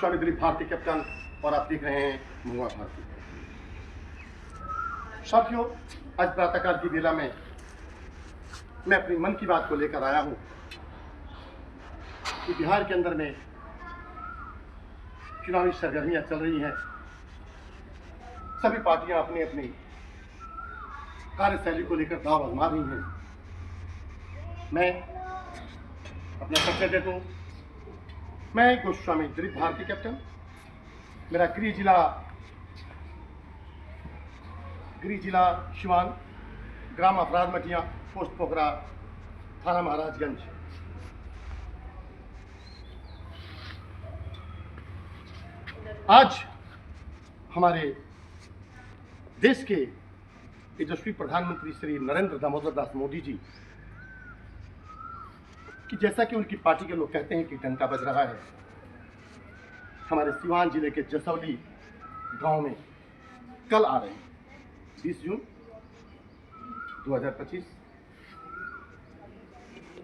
Goswami Dilip Bharti captain और आप देख रहे हैं मुआ भारती। साथियों, आज प्रातःकाल की बेला में मैं अपनी मन की बात को लेकर आया हूं कि बिहार के अंदर में चुनावी सरगर्मियां चल रही हैं। सभी पार्टियां अपनी अपनी कार्यशैली को लेकर दांव आजमा रही हैं। मैं अपना परिचय देता हूं। मैं गोस्वामी दिलीप भारती कैप्टन, मेरा गृह जिला शिवान, ग्राम अपराध मटिया, पोस्ट पोखरा, थाना महाराजगंज। आज हमारे देश के यशस्वी प्रधानमंत्री श्री नरेंद्र दामोदर दास मोदी जी कि जैसा कि उनकी पार्टी के लोग कहते हैं कि डंका बज रहा है, हमारे सिवान जिले के जसौली गांव में कल आ रहे हैं 20 जून 2025।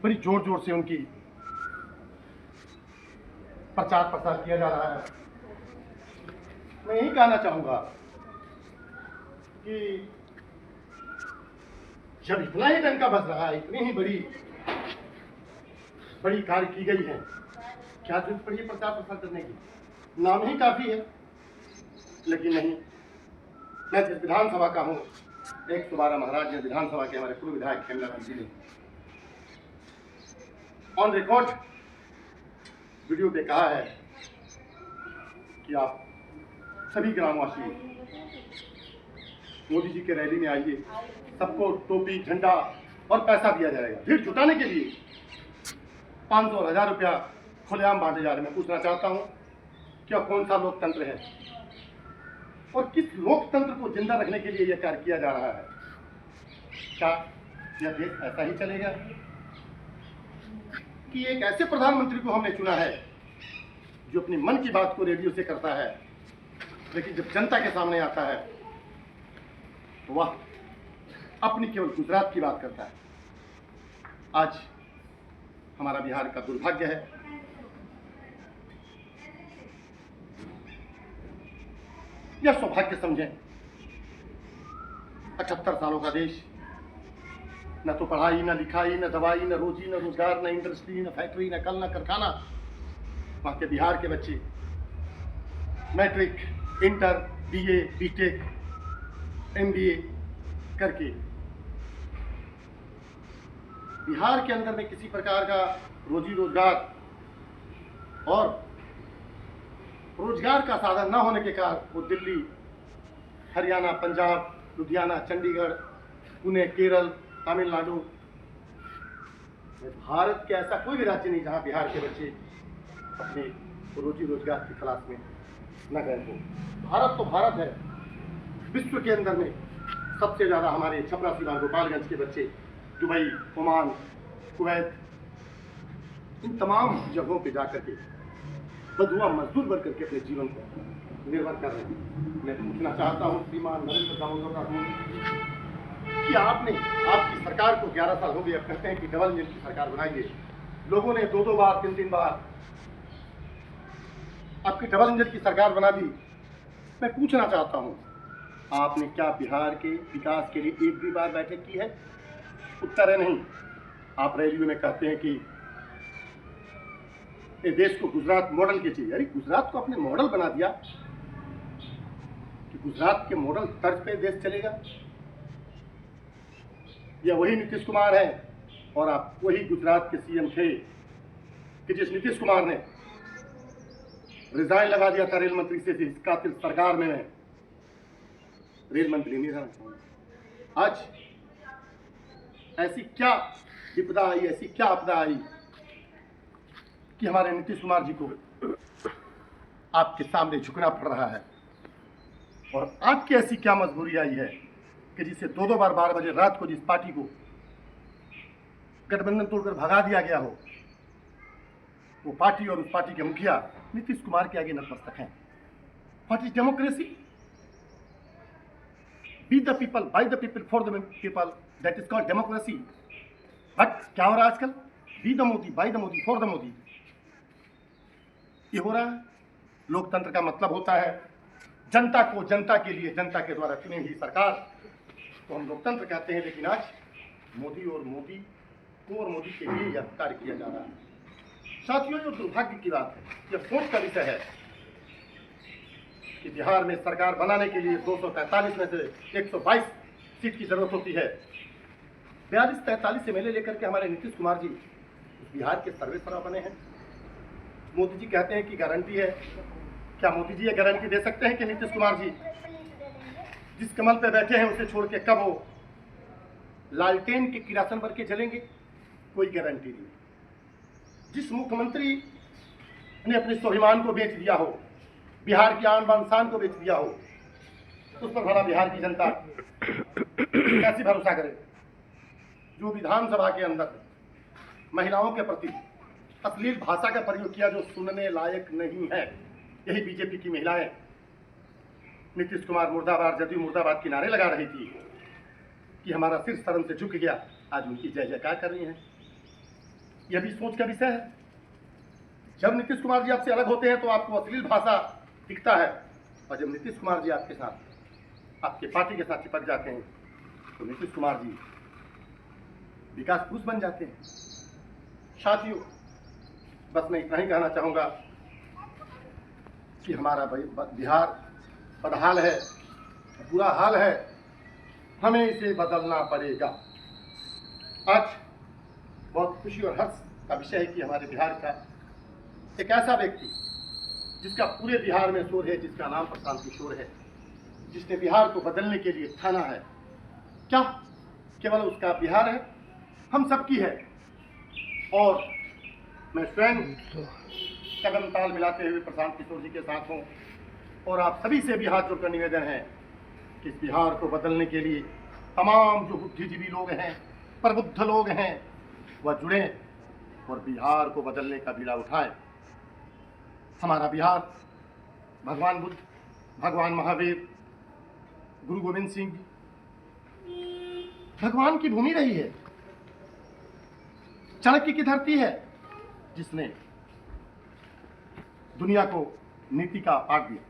बड़ी जोर जोर से उनकी प्रचार प्रसार किया जा रहा है। मैं यही कहना चाहूंगा कि जब इतना ही डंका बज रहा है, इतनी ही बड़ी कार्य की गई है, क्या जरूरत पड़ी है प्रचार प्रसार करने की? नाम ही काफी है। लेकिन नहीं, मैं जिस विधानसभा का हूं, 112 महाराजगंज विधानसभा के हमारे पूर्व विधायक खेमलाराम जी ने ऑन रिकॉर्ड वीडियो पे कहा है कि आप सभी ग्रामवासी मोदी जी के रैली में आइए, सबको टोपी, झंडा और पैसा दिया जाएगा। भीड़ जुटाने के लिए 500 और 1000 रुपया खुलेआम बांटे जा रहे हैं। मैं पूछना चाहता हूं, क्या कौन सा लोकतंत्र है और किस लोकतंत्र को जिंदा रखने के लिए यह कार्य किया जा रहा है? क्या यह देश ऐसा ही चलेगा कि एक ऐसे प्रधानमंत्री को हमने चुना है जो अपनी मन की बात को रेडियो से करता है, लेकिन जब जनता के सामने आता है तो वह अपनी केवल गुजरात की बात करता है। आज हमारा बिहार का दुर्भाग्य है या सौभाग्य समझें, 78 सालों का देश, न तो पढ़ाई, न लिखाई, न दवाई, न रोजी, न रोजगार, न इंडस्ट्री, न फैक्ट्री, न कल, न कारखाना। वहाँ के बिहार के बच्चे matric, inter, BA, BTech, MBA करके बिहार के अंदर में किसी प्रकार का रोजी रोजगार और रोजगार का साधन न होने के कारण वो दिल्ली, हरियाणा, पंजाब, लुधियाना, चंडीगढ़, पुणे, केरल, तमिलनाडु, भारत के ऐसा कोई भी राज्य नहीं जहां बिहार के बच्चे अपने रोजी रोजगार की तलाश में न गए हो। भारत तो भारत है। विश्व के अंदर में सबसे ज्यादा हमारे छपरा, सिवान, गोपालगंज के बच्चे दुबई, ओमान, कुवैत, इन तमाम जगहों पे जाकर के बधुआ मजदूर बन करके अपने जीवन को निर्भर कर रहे हैं। मैं पूछना चाहता हूँ श्रीमान नरेंद्र दामोदर दास मोदी कि आपकी सरकार को 11 साल हो गए, अब कहते हैं कि डबल इंजन की सरकार बनाइए। लोगों ने 2-2 बार, 3-3 बार आपकी डबल इंजन की सरकार बना दी। मैं पूछना चाहता हूँ, आपने क्या बिहार के विकास के लिए एक भी बार बैठक की है? उत्तर है नहीं। आप रैलियों में कहते हैं कि ये देश को गुजरात मॉडल की चाहिए। अरे गुजरात को आपने मॉडल बना दिया कि गुजरात के मॉडल तर्ज पे देश चलेगा? या वही नीतीश कुमार है और आप वही गुजरात के सीएम थे कि जिस नीतीश कुमार ने रिजाइन लगा दिया था रेल मंत्री से, इस कातिल सरकार में मैं रेल मंत्री नहीं रहना चाहूंगा। आज ऐसी क्या विपदा आई, ऐसी क्या आपदा आई कि हमारे नीतीश कुमार जी को आपके सामने झुकना पड़ रहा है? और आपकी ऐसी क्या मजबूरी आई है कि जिसे 2-2 बार 12 बजे रात को जिस पार्टी को गठबंधन तोड़कर भगा दिया गया हो, वो पार्टी और उस पार्टी के मुखिया नीतीश कुमार के आगे नतमस्तक हैं। What is democracy? Be the people, by the people, for the people, that is called democracy. But क्या हो रहा है आजकल? Be the Modi, by the Modi, for the Modi, ये हो रहा है। लोकतंत्र का मतलब होता है जनता को, जनता के लिए, जनता के द्वारा चुनी हुई सरकार तो हम लोकतंत्र कहते हैं। लेकिन आज मोदी को और मोदी के लिए यह कार्य किया जा रहा है। साथियों, जो दुर्भाग्य की बात है, यह सोच का विषय है कि बिहार में सरकार बनाने के लिए 243 में से 122 सीट की जरूरत होती है। 42-43 एमएलए लेकर के हमारे नीतीश कुमार जी बिहार के सर्वेसर्वा बने हैं। मोदी जी कहते हैं कि गारंटी है। क्या मोदी जी ये गारंटी दे सकते हैं कि नीतीश कुमार जी जिस कमल पे बैठे हैं उसे छोड़ के कब वो लालटेन के किरासन भर के जलेंगे? कोई गारंटी नहीं। जिस मुख्यमंत्री ने अपने स्वाभिमान को बेच दिया हो, बिहार की आन बान शान को बेच दिया हो, उस पर भला बिहार की जनता कैसी भरोसा करे? जो विधानसभा के अंदर महिलाओं के प्रति अश्लील भाषा का प्रयोग किया जो सुनने लायक नहीं है, यही बीजेपी की महिलाएं नीतीश कुमार मुर्दाबाद, जदयू मुर्दाबाद के नारे लगा रही थी कि हमारा सिर शर्म से झुक गया, आज उनकी जय जयकार कर रही हैं। यह भी सोच का विषय है। जब नीतीश कुमार जी आपसे अलग होते हैं तो आपको अश्लील भाषा दिखता है, और जब नीतीश कुमार जी आपके साथ, आपके पार्टी के साथ चिपक जाते हैं तो नीतीश कुमार जी विकास पुरुष बन जाते हैं। साथियों, बस मैं इतना ही कहना चाहूँगा कि हमारा बिहार बदहाल है, बुरा हाल है, हमें इसे बदलना पड़ेगा। आज बहुत खुशी और हर्ष का विषय है कि हमारे बिहार का एक ऐसा व्यक्ति जिसका पूरे बिहार में शोर है, जिसका नाम प्रशांत किशोर है, जिसने बिहार को बदलने के लिए ठाना है। क्या केवल उसका बिहार है? हम सबकी है। और मैं स्वयं कदम ताल मिलाते हुए प्रशांत किशोर जी के साथ हूँ, और आप सभी से भी हाथ जोड़कर निवेदन है कि इस बिहार को बदलने के लिए तमाम जो बुद्धिजीवी लोग हैं, प्रबुद्ध लोग हैं, वह जुड़ें और बिहार को बदलने का बीड़ा उठाएं। हमारा बिहार भगवान बुद्ध, भगवान महावीर, गुरु गोविंद सिंह भगवान की भूमि रही है, चाणक्य की धरती है, जिसने दुनिया को नीति का पाठ दिया।